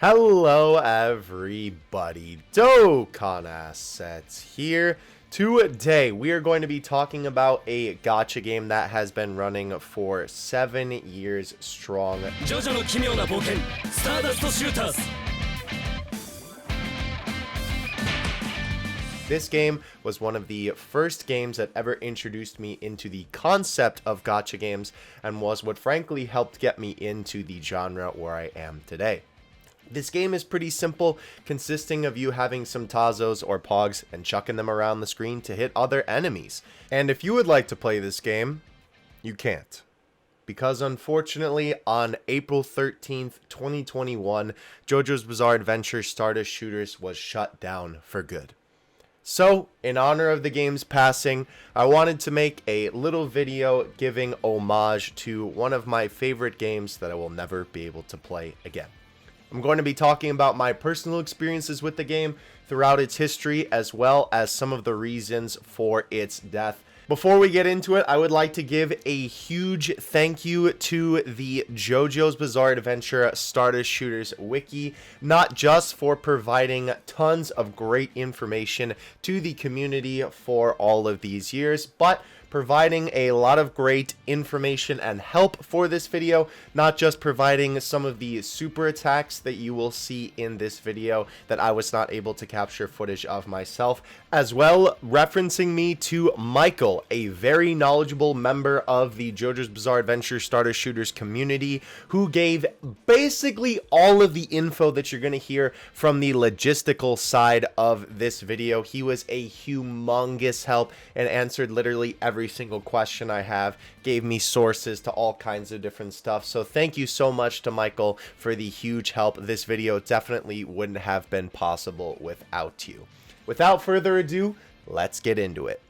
Hello everybody, Dokkan Assets here. Today we are going to be talking about a gacha game that has been running for 7 years strong. JoJo's Stardust. This game was one of the first games that ever introduced me into the concept of gacha games and was what frankly helped get me into the genre where I am today. This game is pretty simple, consisting of you having some Tazos or Pogs and chucking them around the screen to hit other enemies. And if you would like to play this game, you can't. Because unfortunately, on April 13th, 2021, JoJo's Bizarre Adventure Stardust Shooters was shut down for good. So, in honor of the game's passing, I wanted to make a little video giving homage to one of my favorite games that I will never be able to play again. I'm going to be talking about my personal experiences with the game throughout its history, as well as some of the reasons for its death. Before we get into it, I would like to give a huge thank you to the JoJo's Bizarre Adventure Stardust Shooters wiki, not just for providing tons of great information to the community for all of these years, but providing a lot of great information and help for this video, not just providing some of the super attacks that you will see in this video that I was not able to capture footage of myself, as well referencing me to Michael, a very knowledgeable member of the JoJo's Bizarre Adventure Stardust Shooters community, who gave basically all of the info that you're going to hear from the logistical side of this video. He was a humongous help and answered literally every single question I have, gave me sources to all kinds of different stuff. So thank you so much to Michael for the huge help. This video definitely wouldn't have been possible without you. Without further ado, let's get into it.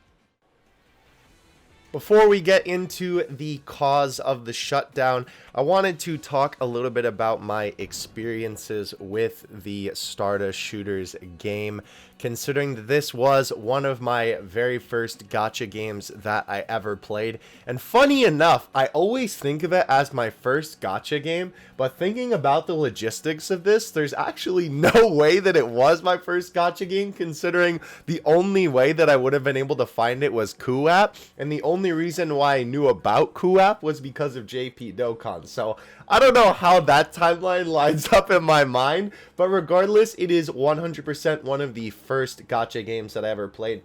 Before we get into the cause of the shutdown, I wanted to talk a little bit about my experiences with the Stardust Shooters game, considering that this was one of my very first gacha games that I ever played. And funny enough, I always think of it as my first gacha game, but thinking about the logistics of this, there's actually no way that it was my first gacha game, considering the only way that I would have been able to find it was Kuap, and the only reason why I knew about Kuap was because of JP Dokkan. So I don't know how that timeline lines up in my mind, but regardless, it is 100% one of the first gacha games that I ever played.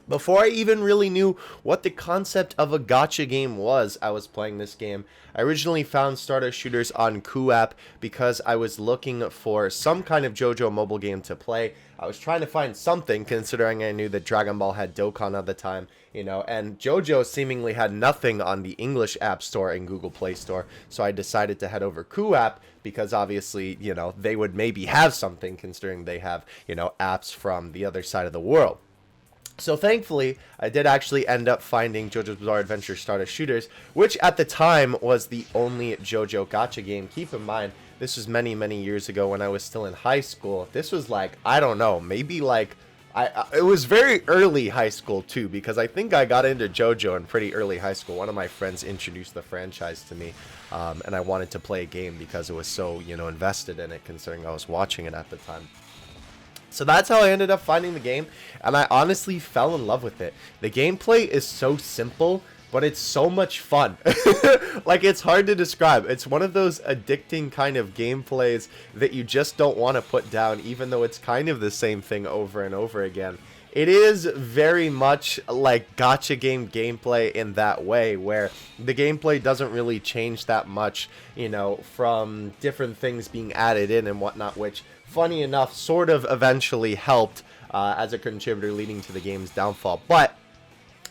Before I even really knew what the concept of a gacha game was, I was playing this game. I originally found Stardust Shooters on Kuap because I was looking for some kind of JoJo mobile game to play. I was trying to find something, considering I knew that Dragon Ball had Dokkan at the time, you know, and JoJo seemingly had nothing on the English App Store and Google Play Store, so I decided to head over Kuap because obviously, you know, they would maybe have something, considering they have, you know, apps from the other side of the world. So thankfully, I did actually end up finding JoJo's Bizarre Adventure Stardust Shooters, which at the time was the only JoJo gacha game. Keep in mind, this was many, many years ago when I was still in high school. This was like, I don't know, maybe like, it was very early high school too, because I think I got into JoJo in pretty early high school. One of my friends introduced the franchise to me, and I wanted to play a game because it was so, you know, invested in it, considering I was watching it at the time. So that's how I ended up finding the game, and I honestly fell in love with it. The gameplay is so simple, but it's so much fun. Like, it's hard to describe. It's one of those addicting kind of gameplays that you just don't want to put down, even though it's kind of the same thing over and over again. It is very much like gacha game gameplay in that way, where the gameplay doesn't really change that much, you know, from different things being added in and whatnot, which, funny enough, sort of eventually helped as a contributor leading to the game's downfall. But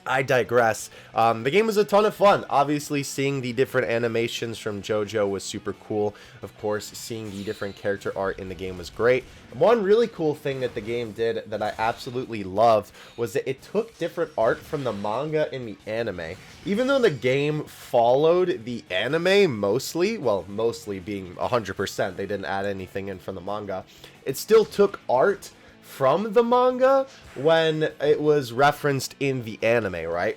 I digress. The game was a ton of fun. Obviously, seeing the different animations from JoJo was super cool. Of course, seeing the different character art in the game was great. One really cool thing that the game did that I absolutely loved was that it took different art from the manga and the anime. Even though the game followed the anime mostly, well, mostly being 100%, they didn't add anything in from the manga, it still took art from the manga when it was referenced in the anime, right?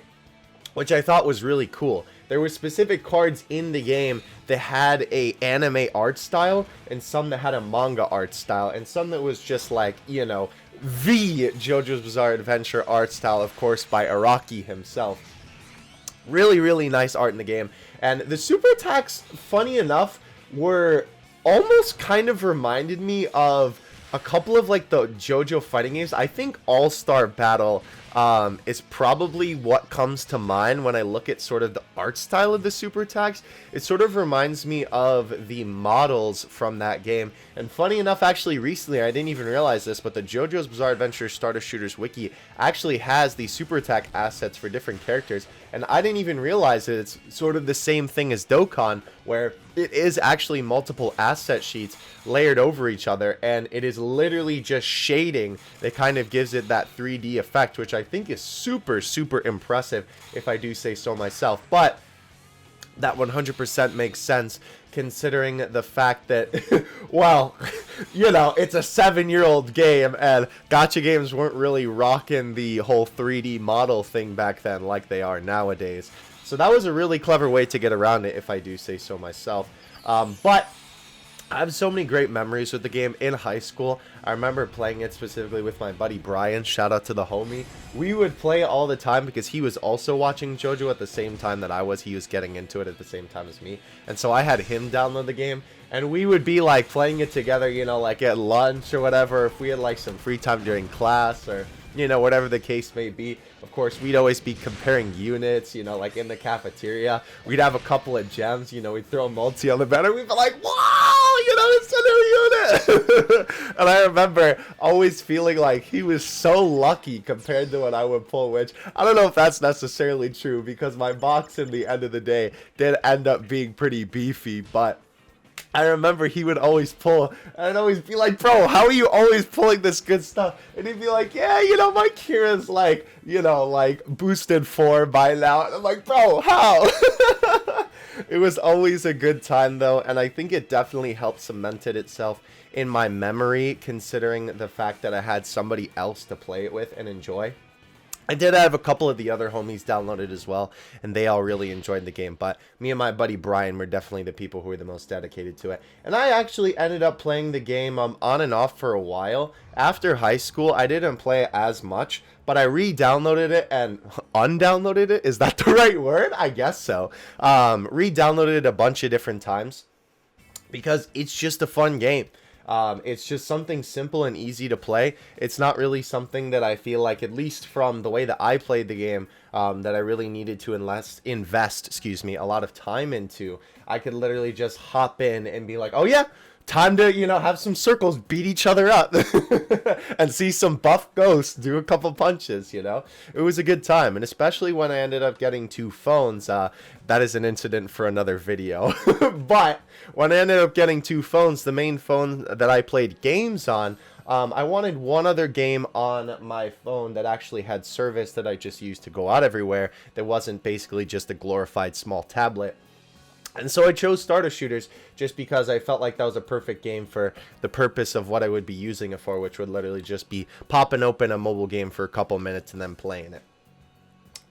Which I thought was really cool. there were specific cards in the game that had a anime art style, and some that had a manga art style, and some that was just like, you know, the JoJo's Bizarre Adventure art style, of course, by Araki himself. Really, really nice art in the game. And the super attacks, funny enough, were almost kind of reminded me of a couple of like the JoJo fighting games. I think All-Star Battle is probably what comes to mind when I look at sort of the art style of the super attacks. It sort of reminds me of the models from that game. And funny enough, actually recently, I didn't even realize this, but the JoJo's Bizarre Adventure Stardust Shooters wiki actually has the super attack assets for different characters. And I didn't even realize that it's sort of the same thing as Dokkan, where it is actually multiple asset sheets layered over each other, and it is literally just shading that kind of gives it that 3D effect, which I think is super, super impressive, if I do say so myself. But that 100% makes sense, considering the fact that, well, you know, it's a 7-year-old game, and Gacha games weren't really rocking the whole 3D model thing back then like they are nowadays. So that was a really clever way to get around it, if I do say so myself. But I have so many great memories with the game in high school. I remember playing it specifically with my buddy Brian. Shout out to the homie. We would play it all the time because he was also watching JoJo at the same time that I was. He was getting into it at the same time as me. And so I had him download the game. And we would be like playing it together, you know, like at lunch or whatever. If we had like some free time during class or, you know, whatever the case may be. Of course, we'd always be comparing units, you know, like in the cafeteria. We'd have a couple of gems, you know, we'd throw a multi on the banner. We'd be like, wow, you know, it's a new unit. And I remember always feeling like he was so lucky compared to what I would pull, which I don't know if that's necessarily true because my box in the end of the day did end up being pretty beefy, but I remember he would always pull, and I'd always be like, bro, how are you always pulling this good stuff? And he'd be like, yeah, you know, my Kira's like, you know, like boosted 4 by now. And I'm like, bro, how? It was always a good time, though, and I think it definitely helped cemented itself in my memory, considering the fact that I had somebody else to play it with and enjoy. I did have a couple of the other homies downloaded as well, and they all really enjoyed the game, but me and my buddy Brian were definitely the people who were the most dedicated to it. And I actually ended up playing the game on and off for a while. After high school, I didn't play it as much, but I re-downloaded it and undownloaded it. Is that the right word? I guess so. Re-downloaded it a bunch of different times because it's just a fun game. It's just something simple and easy to play. It's not really something that I feel like, at least from the way that I played the game, that I really needed to invest a lot of time into. I could literally just hop in and be like, oh yeah, time to, you know, have some circles, beat each other up, and see some buff ghosts do a couple punches, you know? It was a good time, and especially when I ended up getting 2 phones, that is an incident for another video. But when I ended up getting 2 phones, the main phone that I played games on, I wanted one other game on my phone that actually had service that I just used to go out everywhere, that wasn't basically just a glorified small tablet. And so I chose Stardust Shooters just because I felt like that was a perfect game for the purpose of what I would be using it for, which would literally just be popping open a mobile game for a couple minutes and then playing it.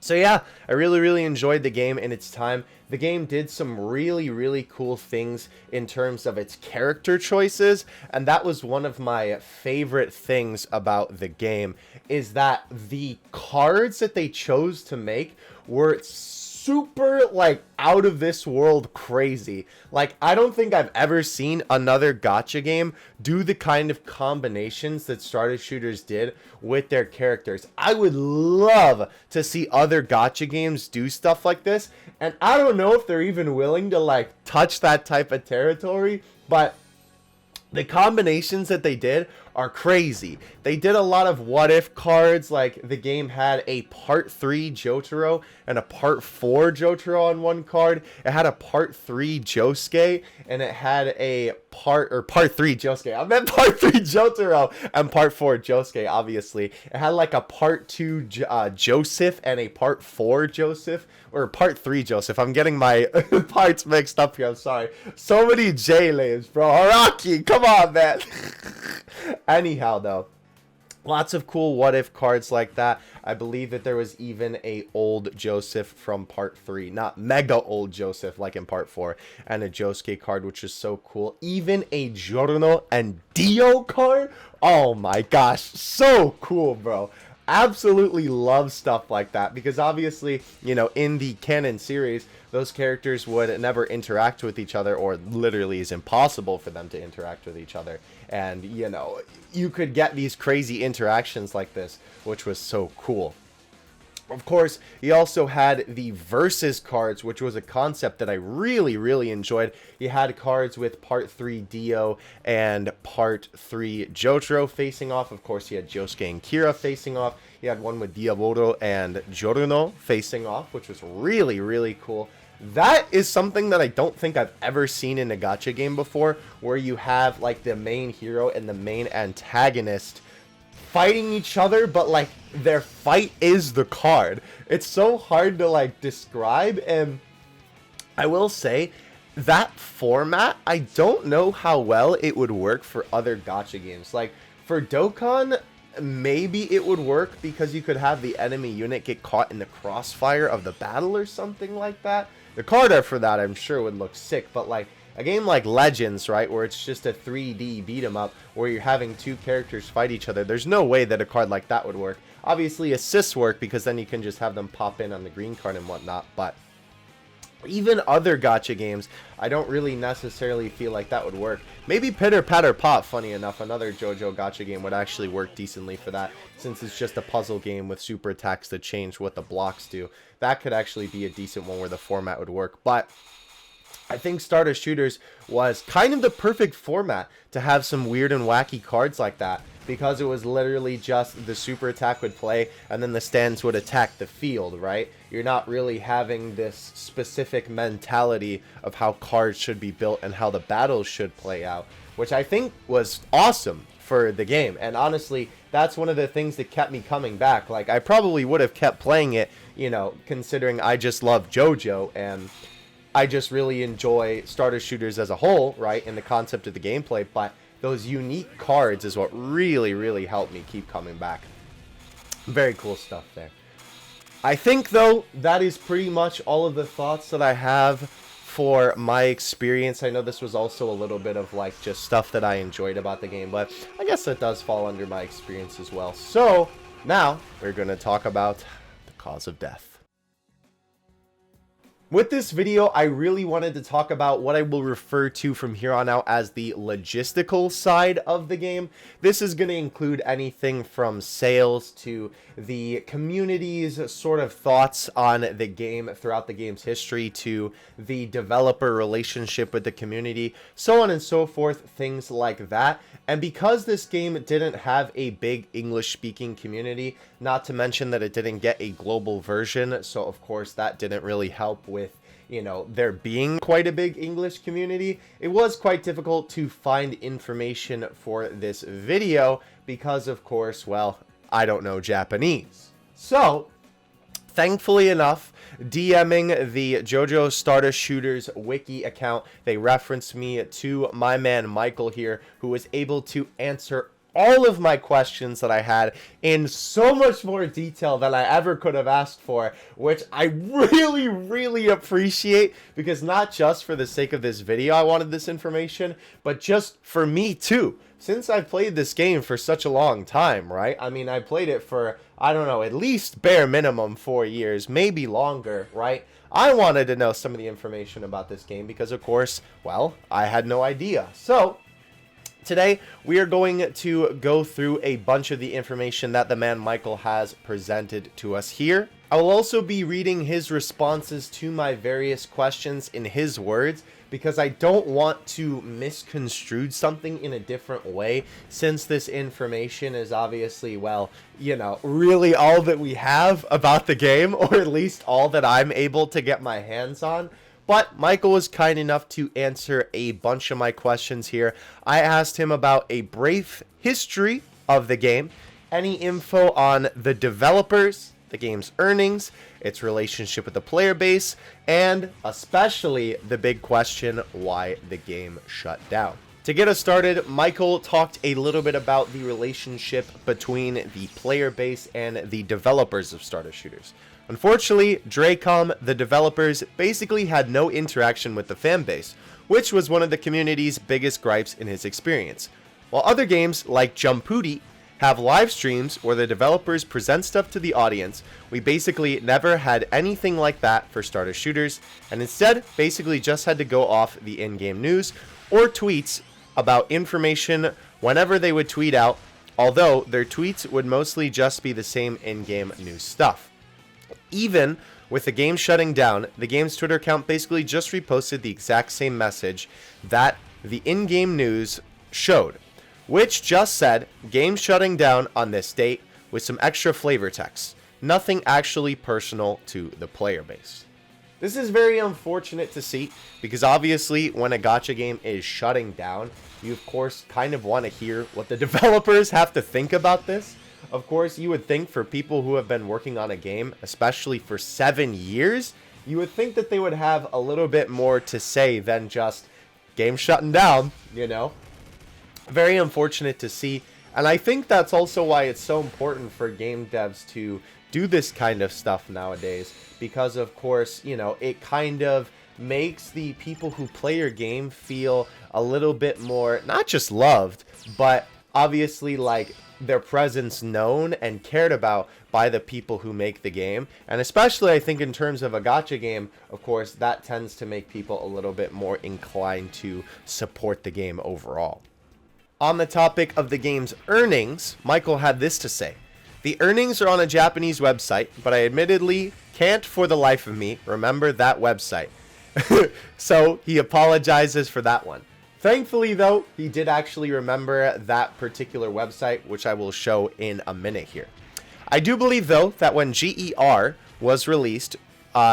So yeah, I really, really enjoyed the game in its time. The game did some really, really cool things in terms of its character choices, and that was one of my favorite things about the game, is that the cards that they chose to make were super, like, out of this world crazy. Like, I don't think I've ever seen another gacha game do the kind of combinations that Stardust Shooters did with their characters. I would love to see other gacha games do stuff like this, and I don't know if they're even willing to, like, touch that type of territory, but the combinations that they did are crazy. They did a lot of what if cards, like the game had a part 3 Jotaro and a part 4 Jotaro on one card. It had a part 3 Josuke and it had a part 3 Josuke. I meant part 3 Jotaro and part 4 Josuke, obviously. It had like a part 2 Joseph and a part 4 Joseph, or part 3 Joseph. I'm getting my parts mixed up here, I'm sorry. So many J names, bro. Araki, come on, man. Anyhow, though, Lots of cool what if cards like that. I believe that there was even a old Joseph from part 3, not mega old Joseph like in part 4, and a Josuke card, which is so cool. Even a Giorno and Dio card. Oh my gosh, so cool, bro. Absolutely love stuff like that, because obviously, you know, in the canon series, those characters would never interact with each other, or literally is impossible for them to interact with each other. And, you know, you could get these crazy interactions like this, which was so cool. Of course, he also had the versus cards, which was a concept that I really enjoyed. He had cards with part 3 Dio and part 3 Jotaro facing off. Of course, he had Josuke and Kira facing off. He had one with Diabolo and Giorno facing off, which was really cool. That is something that I don't think I've ever seen in a gacha game before, where you have like the main hero and the main antagonist fighting each other, but like their fight is the card. It's so hard to like describe, and I will say that format, I don't know how well it would work for other gacha games. Like for Dokkan, maybe it would work because you could have the enemy unit get caught in the crossfire of the battle or something like that. The card art for that, I'm sure, would look sick, but like a game like Legends, right, where it's just a 3D beat 'em up, where you're having two characters fight each other, there's no way that a card like that would work. Obviously, assists work, because then you can just have them pop in on the green card and whatnot, but even other gacha games, I don't really necessarily feel like that would work. Maybe Pitter Patter Pop, funny enough, another JoJo gacha game, would actually work decently for that, since it's just a puzzle game with super attacks that change what the blocks do. That could actually be a decent one where the format would work, but I think Stardust Shooters was kind of the perfect format to have some weird and wacky cards like that, because it was literally just the super attack would play and then the stands would attack the field, right? You're not really having this specific mentality of how cards should be built and how the battles should play out, which I think was awesome for the game. And honestly, that's one of the things that kept me coming back. Like, I probably would have kept playing it, you know, considering I just love JoJo and I just really enjoy Stardust Shooters as a whole, right, in the concept of the gameplay, but those unique cards is what really helped me keep coming back. Very cool stuff there. I think, though, that is pretty much all of the thoughts that I have for my experience. I know this was also a little bit of, like, just stuff that I enjoyed about the game, but I guess that does fall under my experience as well. So, now, we're going to talk about the cause of death. With this video, I really wanted to talk about what I will refer to from here on out as the logistical side of the game. This is going to include anything from sales to the community's sort of thoughts on the game throughout the game's history, to the developer relationship with the community, so on and so forth, things like that. And because this game didn't have a big English-speaking community, not to mention that it didn't get a global version, so of course that didn't really help with, you know, there being quite a big English community, it was quite difficult to find information for this video because, of course, well, I don't know Japanese. So, thankfully enough, DMing the JoJo's Stardust Shooters wiki account, they referenced me to my man Michael here, who was able to answer all of my questions that I had in so much more detail than I ever could have asked for, which I really appreciate, because not just for the sake of this video I wanted this information, but just for me too. Since I've played this game for such a long time, right? I mean, I played it for, I don't know, at least bare minimum 4 years, maybe longer, right? I wanted to know some of the information about this game because, of course, well, I had no idea. So, today, we are going to go through a bunch of the information that the man Michael has presented to us here. I will also be reading his responses to my various questions in his words, because I don't want to misconstrue something in a different way, since this information is obviously, well, you know, really all that we have about the game, or at least all that I'm able to get my hands on. But Michael was kind enough to answer a bunch of my questions here. I asked him about a brief history of the game, any info on the developers, the game's earnings, its relationship with the player base, and especially the big question, why the game shut down. To get us started, Michael talked a little bit about the relationship between the player base and the developers of Stardust shooters. Unfortunately, Dracom, the developers, basically had no interaction with the fan base, which was one of the community's biggest gripes in his experience. While other games, like Jumpooty, have live streams where the developers present stuff to the audience, we basically never had anything like that for Stardust shooters, and instead basically just had to go off the in-game news or tweets about information whenever they would tweet out, although their tweets would mostly just be the same in-game news stuff. Even with the game shutting down, the game's Twitter account basically just reposted the exact same message that the in-game news showed, which just said, game shutting down on this date, with some extra flavor text. Nothing actually personal to the player base. This is very unfortunate to see, because obviously when a gacha game is shutting down, you of course kind of want to hear what the developers have to think about this. Of course, you would think for people who have been working on a game, especially for 7 years, you would think that they would have a little bit more to say than just game shutting down, you know? Very unfortunate to see, and I think that's also why it's so important for game devs to do this kind of stuff nowadays, because of course, you know, it kind of makes the people who play your game feel a little bit more, not just loved, but obviously like their presence known and cared about by the people who make the game. And especially I think in terms of a gacha game, of course, that tends to make people a little bit more inclined to support the game overall. On the topic of the game's earnings, Michael had this to say. The earnings are on a Japanese website, but I admittedly can't for the life of me remember that website. So he apologizes for that one. Thankfully, though, he did actually remember that particular website, which I will show in a minute here. I do believe, though, that when GER was released,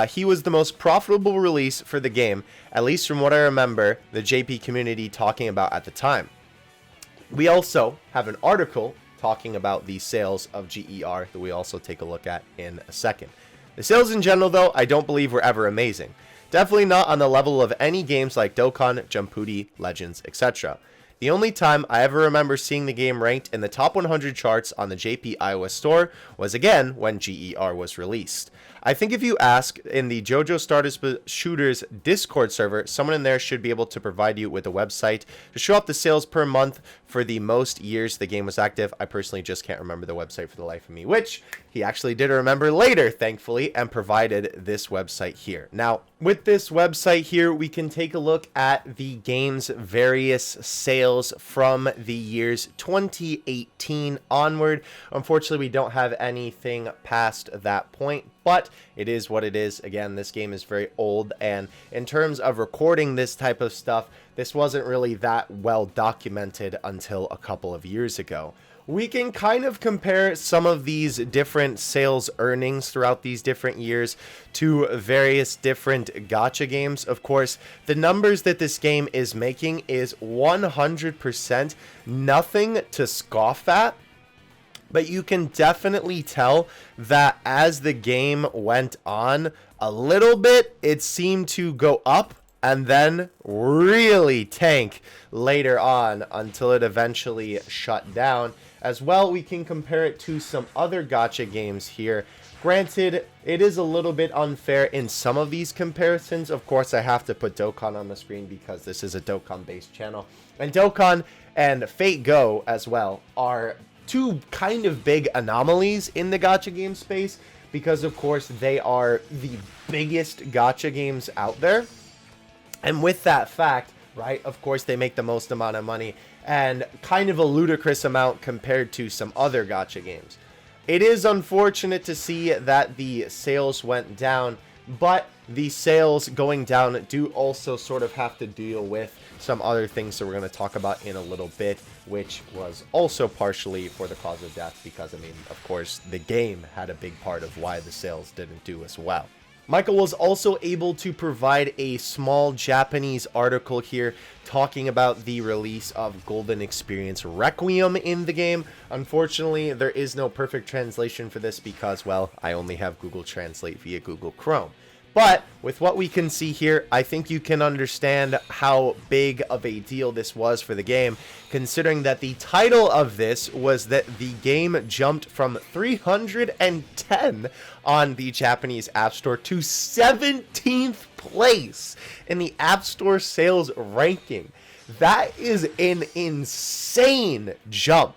he was the most profitable release for the game, at least from what I remember the JP community talking about at the time. We also have an article talking about the sales of GER that we also take a look at in a second. The sales in general, though, I don't believe were ever amazing. Definitely not on the level of any games like Dokkan, Jumpooty, Legends, etc. The only time I ever remember seeing the game ranked in the top 100 charts on the JP iOS store was again when GER was released. I think if you ask in the JoJo's Stardust Shooters Discord server, someone in there should be able to provide you with a website to show up the sales per month for the most years the game was active. I personally just can't remember the website for the life of me, which he actually did remember later, thankfully, and provided this website here. Now, with this website here, we can take a look at the game's various sales from the years 2018 onward. Unfortunately, we don't have anything past that point, but it is what it is. Again, this game is very old, and in terms of recording this type of stuff, this wasn't really that well documented until a couple of years ago. We can kind of compare some of these different sales earnings throughout these different years to various different gacha games. Of course, the numbers that this game is making is 100% nothing to scoff at. But you can definitely tell that as the game went on a little bit, it seemed to go up and then really tank later on until it eventually shut down. As well, we can compare it to some other gacha games here. Granted, it is a little bit unfair in some of these comparisons. Of course, I have to put Dokkan on the screen because this is a Dokkan-based channel. And Dokkan and Fate Go as well are two kind of big anomalies in the gacha game space because, of course, they are the biggest gacha games out there. And with that fact, right, of course, they make the most amount of money and kind of a ludicrous amount compared to some other gacha games. It is unfortunate to see that the sales went down, but the sales going down do also sort of have to deal with some other things that we're going to talk about in a little bit, which was also partially for the cause of death because, I mean, of course, the game had a big part of why the sales didn't do as well. Michael was also able to provide a small Japanese article here talking about the release of Golden Experience Requiem in the game. Unfortunately, there is no perfect translation for this because, well, I only have Google Translate via Google Chrome. But with what we can see here, I think you can understand how big of a deal this was for the game, considering that the title of this was that the game jumped from 310 on the Japanese App Store to 17th place in the App Store sales ranking. That is an insane jump.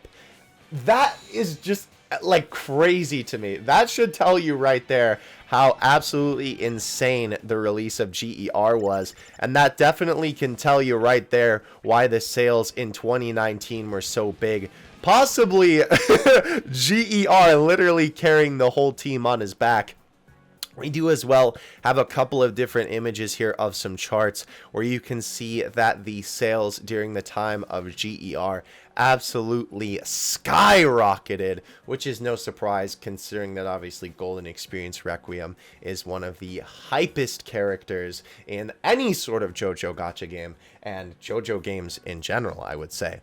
That is just like crazy to me. That should tell you right there how absolutely insane the release of GER was, and that definitely can tell you right there why the sales in 2019 were so big. Possibly GER literally carrying the whole team on his back. We do as well have a couple of different images here of some charts where you can see that the sales during the time of GER absolutely skyrocketed, which is no surprise considering that obviously Golden Experience Requiem is one of the hypest characters in any sort of JoJo gacha game and JoJo games in general, I would say.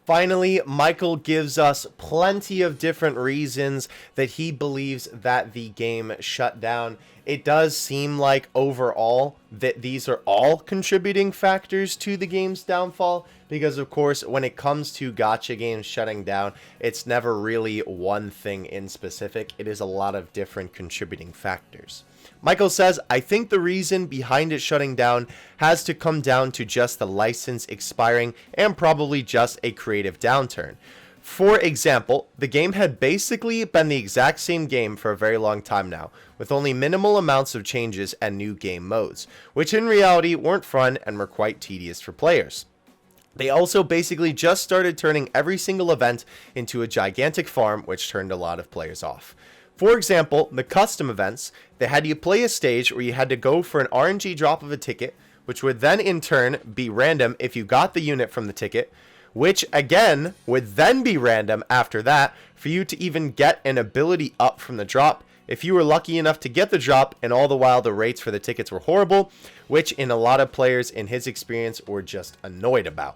Finally, Michael gives us plenty of different reasons that he believes that the game shut down. It does seem like overall that these are all contributing factors to the game's downfall, because of course when it comes to gacha games shutting down, it's never really one thing in specific. It is a lot of different contributing factors. Michael says, I think the reason behind it shutting down has to come down to just the license expiring and probably just a creative downturn. For example, the game had basically been the exact same game for a very long time now, with only minimal amounts of changes and new game modes, which in reality weren't fun and were quite tedious for players. They also basically just started turning every single event into a gigantic farm, which turned a lot of players off. For example, the custom events, they had you play a stage where you had to go for an RNG drop of a ticket, which would then in turn be random if you got the unit from the ticket, which again would then be random after that for you to even get an ability up from the drop if you were lucky enough to get the drop, and all the while the rates for the tickets were horrible, which in a lot of players in his experience were just annoyed about.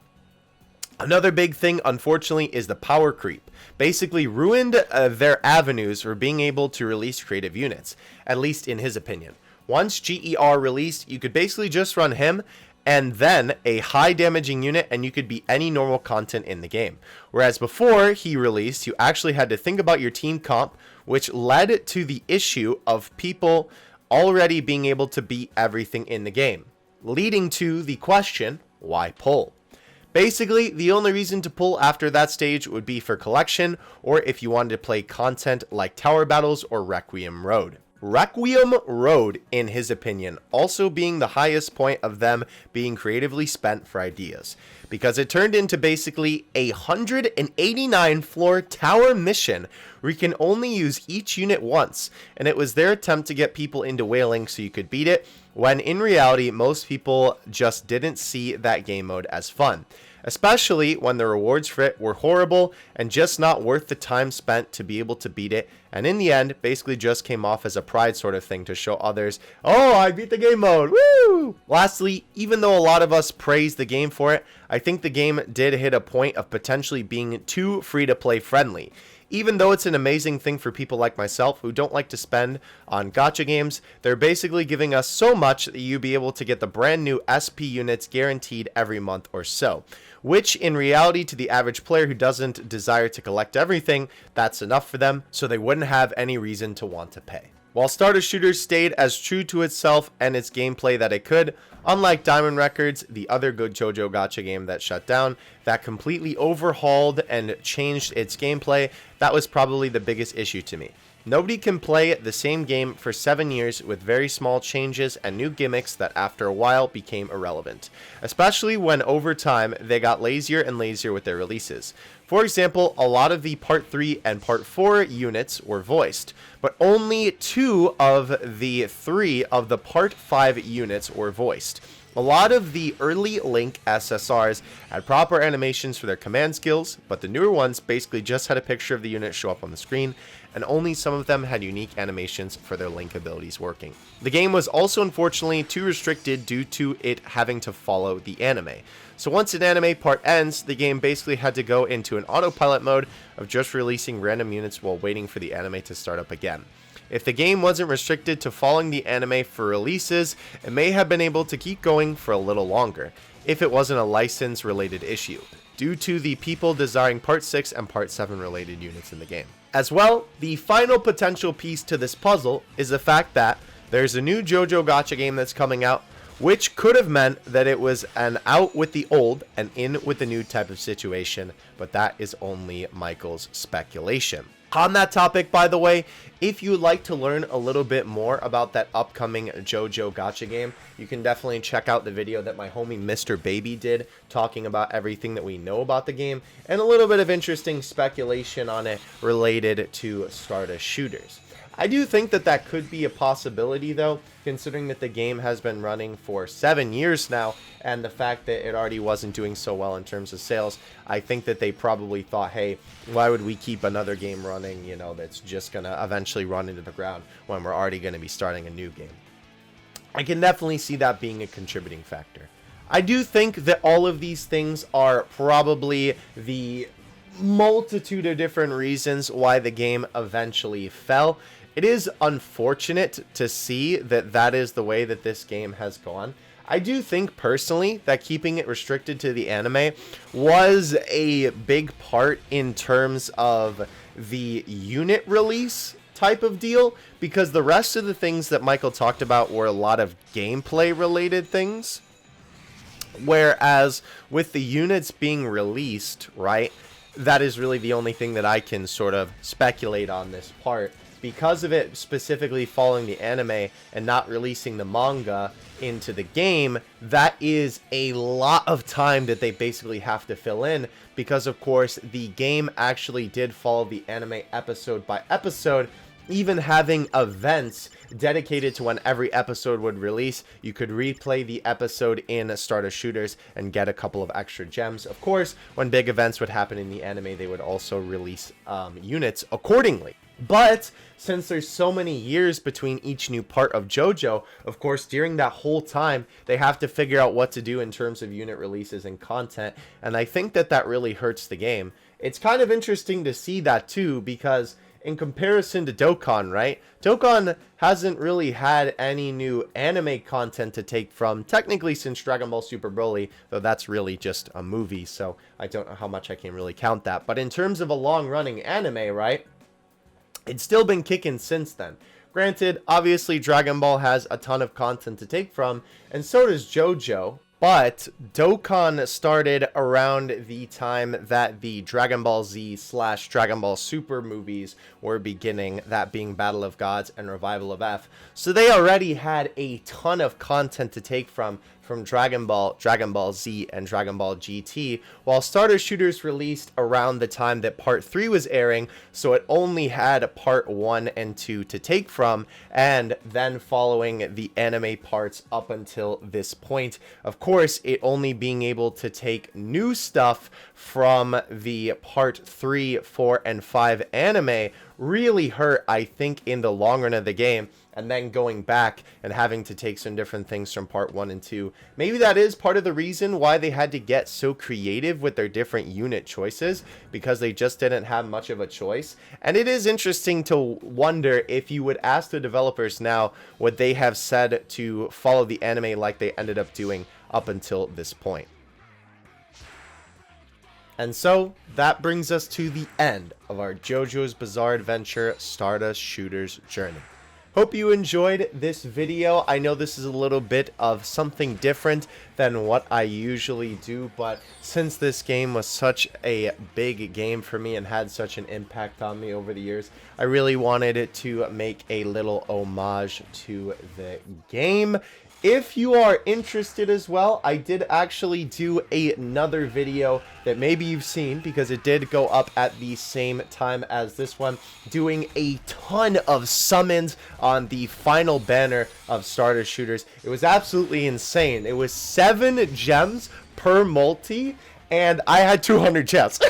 Another big thing, unfortunately, is the power creep. Basically ruined their avenues for being able to release creative units, at least in his opinion. Once GER released, you could basically just run him and then a high damaging unit and you could beat any normal content in the game. Whereas before he released, you actually had to think about your team comp, which led to the issue of people already being able to beat everything in the game, leading to the question, why pull? Basically, the only reason to pull after that stage would be for collection, or if you wanted to play content like Tower Battles or Requiem Road. Requiem Road, in his opinion, also being the highest point of them being creatively spent for ideas, because it turned into basically a 189 floor tower mission where you can only use each unit once, and it was their attempt to get people into whaling so you could beat it, when in reality most people just didn't see that game mode as fun, especially when the rewards for it were horrible and just not worth the time spent to be able to beat it, and in the end basically just came off as a pride sort of thing to show others, oh, I beat the game mode, woo! Lastly, even though a lot of us praise the game for it, I think the game did hit a point of potentially being too free-to-play friendly. Even though it's an amazing thing for people like myself who don't like to spend on gacha games, they're basically giving us so much that you'll be able to get the brand new SP units guaranteed every month or so. Which in reality to the average player who doesn't desire to collect everything, that's enough for them, so they wouldn't have any reason to want to pay. While Stardust Shooters stayed as true to itself and its gameplay that it could, unlike Diamond Records, the other good JoJo gacha game that shut down, that completely overhauled and changed its gameplay, that was probably the biggest issue to me. Nobody can play the same game for 7 years with very small changes and new gimmicks that after a while became irrelevant, especially when over time they got lazier and lazier with their releases. For example, a lot of the Part 3 and Part 4 units were voiced, but only 2 of the 3 of the Part 5 units were voiced. A lot of the early Link SSRs had proper animations for their command skills, but the newer ones basically just had a picture of the unit show up on the screen, and only some of them had unique animations for their Link abilities working. The game was also unfortunately too restricted due to it having to follow the anime. So once an anime part ends, the game basically had to go into an autopilot mode of just releasing random units while waiting for the anime to start up again. If the game wasn't restricted to following the anime for releases, it may have been able to keep going for a little longer, if it wasn't a license related issue, due to the people desiring Part 6 and Part 7 related units in the game. As well, the final potential piece to this puzzle is the fact that there's a new JoJo Gacha game that's coming out, which could have meant that it was an out with the old and in with the new type of situation, but that is only Michael's speculation. On that topic, by the way, if you would like to learn a little bit more about that upcoming JoJo Gacha game, you can definitely check out the video that my homie Mr. Baby did, talking about everything that we know about the game, and a little bit of interesting speculation on it related to Stardust shooters. I do think that that could be a possibility, though, considering that the game has been running for 7 years now, and the fact that it already wasn't doing so well in terms of sales. I think that they probably thought, hey, why would we keep another game running, you know, that's just going to eventually run into the ground when we're already going to be starting a new game. I can definitely see that being a contributing factor. I do think that all of these things are probably the multitude of different reasons why the game eventually fell. It is unfortunate to see that that is the way that this game has gone. I do think personally that keeping it restricted to the anime was a big part in terms of the unit release type of deal, because the rest of the things that Michael talked about were a lot of gameplay related things. Whereas with the units being released, right, that is really the only thing that I can sort of speculate on this part. Because of it specifically following the anime and not releasing the manga into the game, that is a lot of time that they basically have to fill in, because of course the game actually did follow the anime episode by episode, even having events dedicated to when every episode would release. You could replay the episode in Stardust Shooters and get a couple of extra gems. Of course, when big events would happen in the anime, they would also release units accordingly. But since there's so many years between each new part of JoJo, of course, during that whole time, they have to figure out what to do in terms of unit releases and content. And I think that that really hurts the game. It's kind of interesting to see that too, because in comparison to Dokkan, right? Dokkan hasn't really had any new anime content to take from, technically, since Dragon Ball Super Broly, though that's really just a movie, so I don't know how much I can really count that. But in terms of a long-running anime, right? It's still been kicking since then. Granted, obviously Dragon Ball has a ton of content to take from, and so does JoJo. But Dokkan started around the time that the Dragon Ball Z / Dragon Ball Super movies were beginning, that being Battle of Gods and Revival of F. So they already had a ton of content to take from Dragon Ball, Dragon Ball Z, and Dragon Ball GT, while Stardust Shooters released around the time that Part 3 was airing, so it only had Part 1 and 2 to take from, and then following the anime parts up until this point. Of course, it only being able to take new stuff from the Part 3, 4, and 5 anime really hurt, I think, in the long run of the game. And then going back and having to take some different things from Part 1 and 2. Maybe that is part of the reason why they had to get so creative with their different unit choices, because they just didn't have much of a choice. And it is interesting to wonder if you would ask the developers now, would they have said to follow the anime like they ended up doing up until this point. And so, that brings us to the end of our JoJo's Bizarre Adventure Stardust Shooters journey. Hope you enjoyed this video. I know this is a little bit of something different than what I usually do, but since this game was such a big game for me and had such an impact on me over the years, I really wanted it to make a little homage to the game. If you are interested as well, I did actually do another video that maybe you've seen, because it did go up at the same time as this one, doing a ton of summons on the final banner of Stardust Shooters. It was absolutely insane. It was 7 gems per multi, and I had 200 chests.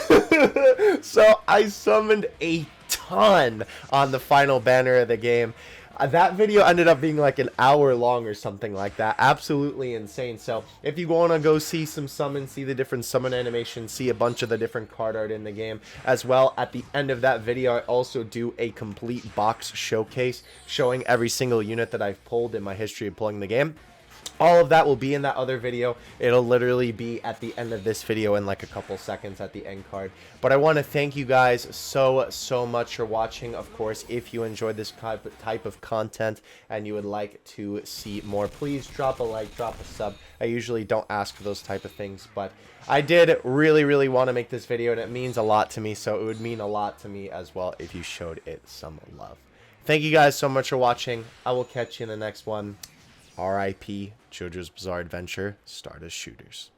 So I summoned a ton on the final banner of the game. That video ended up being like an hour long or something like that. Absolutely insane. So if you want to go see some summons, see the different summon animations, see a bunch of the different card art in the game as well, at the end of that video I also do a complete box showcase showing every single unit that I've pulled in my history of pulling the game. All of that will be in that other video. It'll literally be at the end of this video in like a couple seconds at the end card. But I want to thank you guys so much for watching. Of course, if you enjoyed this type of content and you would like to see more, please drop a like, drop a sub. I usually don't ask for those type of things, but I did really want to make this video, and it means a lot to me. So it would mean a lot to me as well if you showed it some love. Thank you guys so much for watching. I will catch you in the next one. R.I.P. JoJo's Bizarre Adventure, Stardust Shooters.